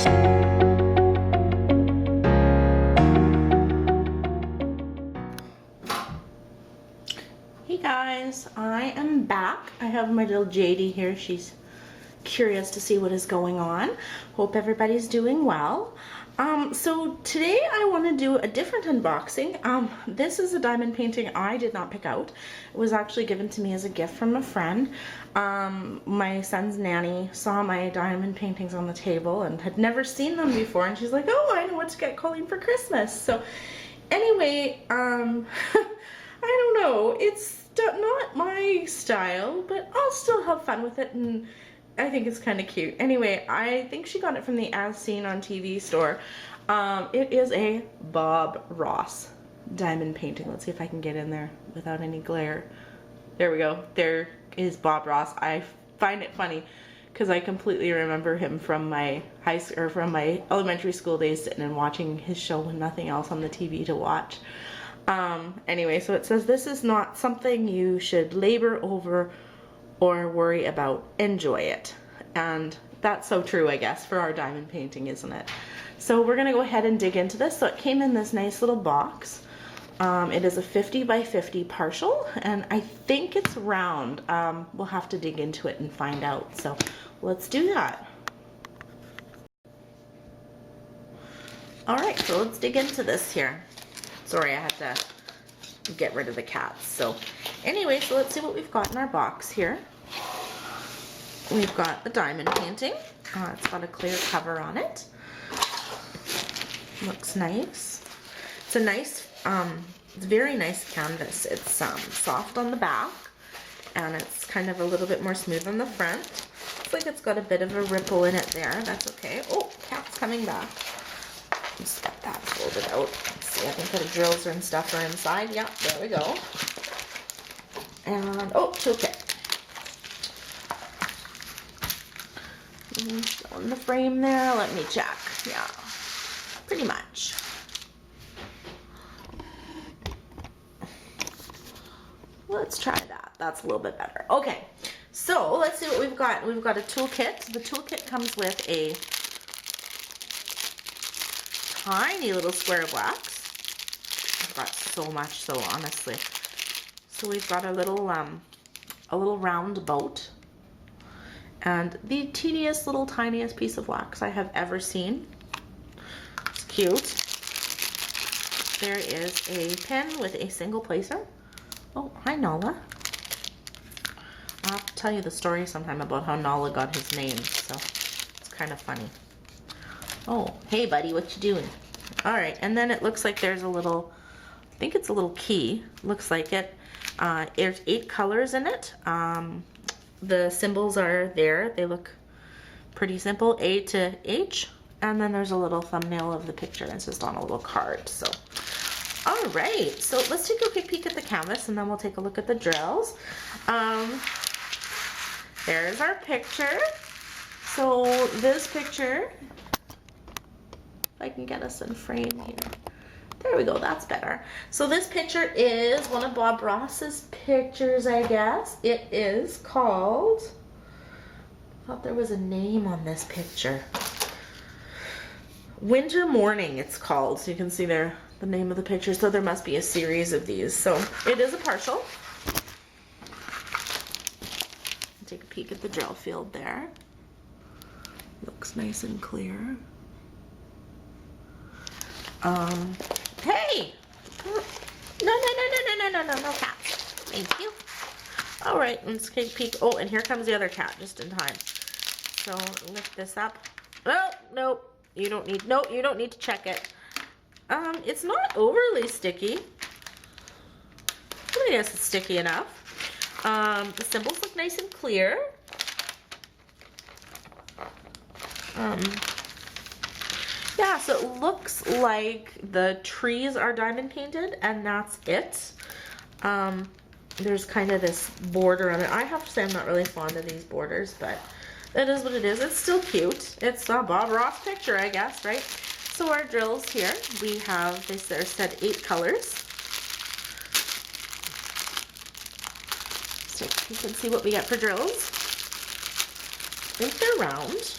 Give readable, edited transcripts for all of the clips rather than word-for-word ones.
Hey guys, I am back. I have my little JD here. She's curious to see what is going on. Hope everybody's doing well. So today I want to do a different unboxing. This is a diamond painting I did not pick out. It was actually given to me as a gift from a friend. My son's nanny saw my diamond paintings on the table and had never seen them before, and she's like, oh, I know what to get Colleen for Christmas. So anyway, I don't know, it's not my style, but I'll still have fun with it, and I think it's kind of cute. Anyway, I think she got it from the As Seen on TV store. It is a Bob Ross diamond painting. Let's see if I can get in there without any glare. There we go. There is Bob Ross. I find it funny because I completely remember him from my from my elementary school days, sitting and watching his show with nothing else on the TV to watch. Anyway, so it says, this is not something you should labor over or worry about. Enjoy it. And that's so true, I guess, for our diamond painting, isn't it? So we're gonna go ahead and dig into this. So it came in this nice little box. It is a 50 by 50 partial, and I think it's round. We'll have to dig into it and find out. So let's do that. All right, so let's dig into this here. Sorry, I had to get rid of the cats. So anyway, so let's see what we've got in our box here. We've got the diamond painting. It's got a clear cover on it. Looks nice. It's a nice, it's very nice canvas. It's soft on the back, and it's kind of a little bit more smooth on the front. Looks like it's got a bit of a ripple in it there. That's okay. Oh, cat's coming back. Just get that folded out. Let's see, I think the drills and stuff are inside. Yeah, there we go. And, oh, toolkit. Still in the frame there. Let me check. Yeah, pretty much. Let's try that. That's a little bit better. Okay, so let's see what we've got. We've got a toolkit. The toolkit comes with a tiny little square of wax. I've got so much, so honestly. So we've got a little round boat, and the teeniest little tiniest piece of wax I have ever seen. It's cute. There is a pen with a single placer. Oh, hi Nala. I'll have to tell you the story sometime about how Nala got his name, so it's kind of funny. Oh, hey buddy, what you doing? All right, and then it looks like there's a little, I think it's a little key, looks like it. There's 8 colors in it. The symbols are there. They look pretty simple, A to H. And then there's a little thumbnail of the picture. It's just on a little card, so. All right, so let's take a quick peek at the canvas, and then we'll take a look at the drills. There's our picture. So this picture, if I can get us in frame here. There we go, that's better. So this picture is one of Bob Ross's pictures, I guess. It is called, I thought there was a name on this picture. Winter Morning, it's called. So you can see there the name of the picture. So there must be a series of these. So it is a partial. Take a peek at the drill field there. Looks nice and clear. Hey! No cats. Thank you. All right, let's take a peek. Oh, and here comes the other cat just in time. So lift this up. Oh, nope. You don't need, no, you don't need to check it. It's not overly sticky. I guess it's sticky enough. The symbols look nice and clear. Yeah, so it looks like the trees are diamond painted, and that's it. There's kind of this border on it. I have to say I'm not really fond of these borders, but it is what it is. It's still cute. It's a Bob Ross picture, I guess, right? So our drills here, we have, they said 8 colors. So you can see what we get for drills. I think they're round.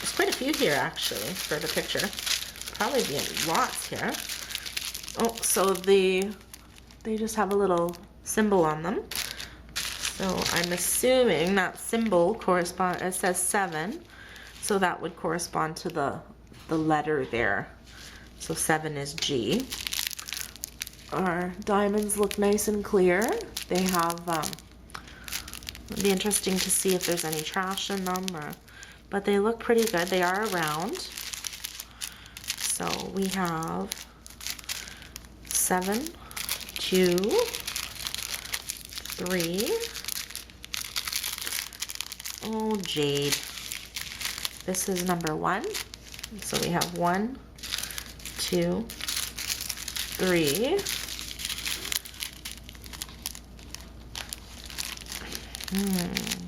There's quite a few here actually for the picture. Probably be lots here. Oh, so they just have a little symbol on them. So I'm assuming that symbol corresponds, it says 7. So that would correspond to the letter there. So 7 is G. Our diamonds look nice and clear. They have, it'd be interesting to see if there's any trash in them, but they look pretty good. They are round. So we have 7, 2, 3. Oh, jade. This is number 1. So we have 1, 2, 3.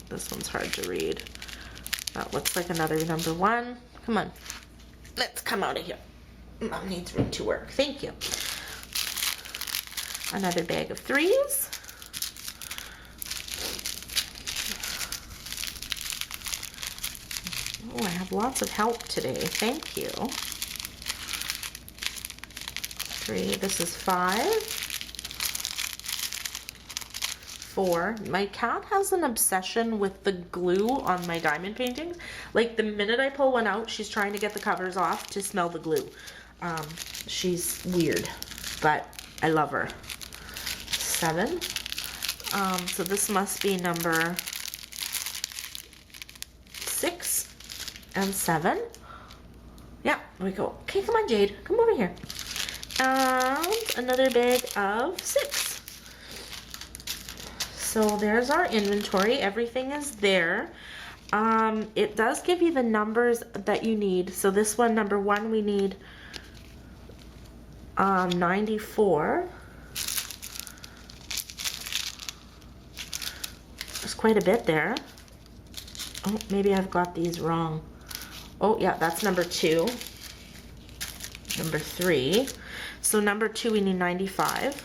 This one's hard to read. That looks like another number 1. Come on. Let's come out of here. Mom needs room to work. Thank you. Another bag of 3s. Oh, I have lots of help today. Thank you. 3. This is 5. 4. My cat has an obsession with the glue on my diamond paintings. Like the minute I pull one out, she's trying to get the covers off to smell the glue. She's weird, but I love her. 7. So this must be number 6 and 7. Yeah, there we go. Okay, come on, Jade. Come over here. And another bag of 6. So there's our inventory. Everything is there. It does give you the numbers that you need. So this one, number 1, we need 94. There's quite a bit there. Oh, maybe I've got these wrong. Oh, yeah, that's number 2. Number 3. So number 2, we need 95.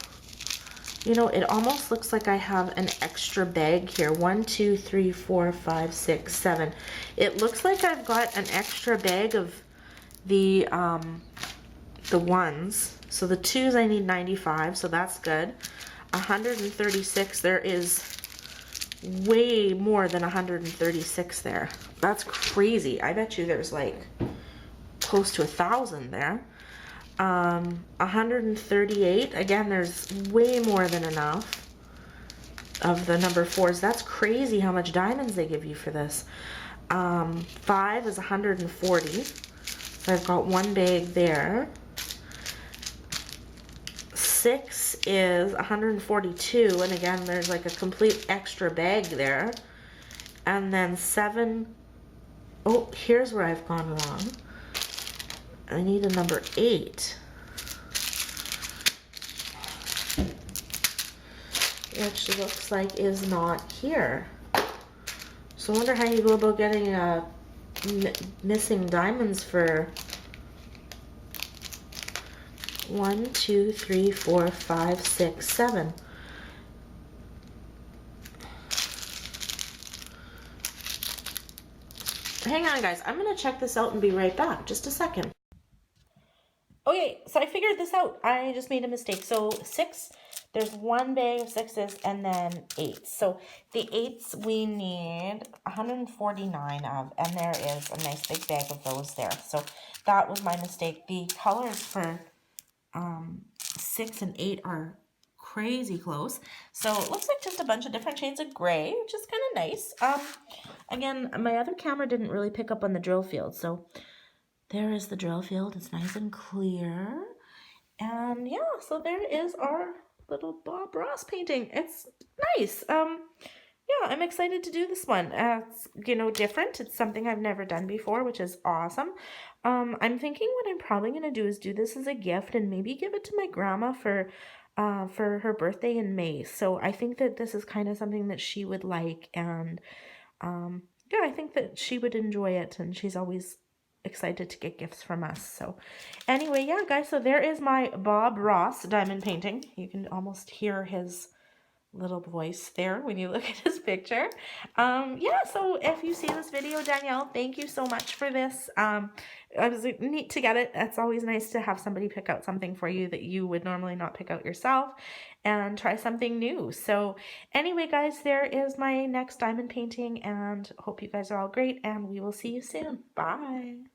You know, it almost looks like I have an extra bag here. 1, 2, 3, 4, 5, 6, 7. It looks like I've got an extra bag of the 1s. So the 2s I need 95, so that's good. 136, there is way more than 136 there. That's crazy. I bet you there's like close to 1,000 there. 138, again, there's way more than enough of the number 4s. That's crazy how much diamonds they give you for this. 5 is 140, so I've got 1 bag there. 6 is 142, and again, there's like a complete extra bag there. And then 7, oh, here's where I've gone wrong. I need a number 8. Which looks like is not here. So I wonder how you go about getting missing diamonds for 1, 2, 3, 4, 5, 6, 7. Hang on, guys. I'm going to check this out and be right back. Just a second. Okay, so I figured this out. I just made a mistake. So 6, there's 1 bag of 6s and then 8. So the 8s we need 149 of, and there is a nice big bag of those there. So that was my mistake. The colors for 6 and 8 are crazy close. So it looks like just a bunch of different shades of gray, which is kind of nice. Again, my other camera didn't really pick up on the drill field, so there is the drill field. It's nice and clear. And yeah, so there is our little Bob Ross painting. It's nice. Yeah, I'm excited to do this one. It's, you know, different. It's something I've never done before, which is awesome. I'm thinking what I'm probably going to do is do this as a gift and maybe give it to my grandma for her birthday in May. So I think that this is kind of something that she would like, and yeah, I think that she would enjoy it, and she's always excited to get gifts from us. So anyway, yeah, guys, so there is my Bob Ross diamond painting. You can almost hear his little voice there when you look at his picture. Yeah, so if you see this video, Danielle, thank you so much for this. It was neat to get it. It's always nice to have somebody pick out something for you that you would normally not pick out yourself and try something new. So anyway, guys, there is my next diamond painting, and hope you guys are all great, and we will see you soon. Bye.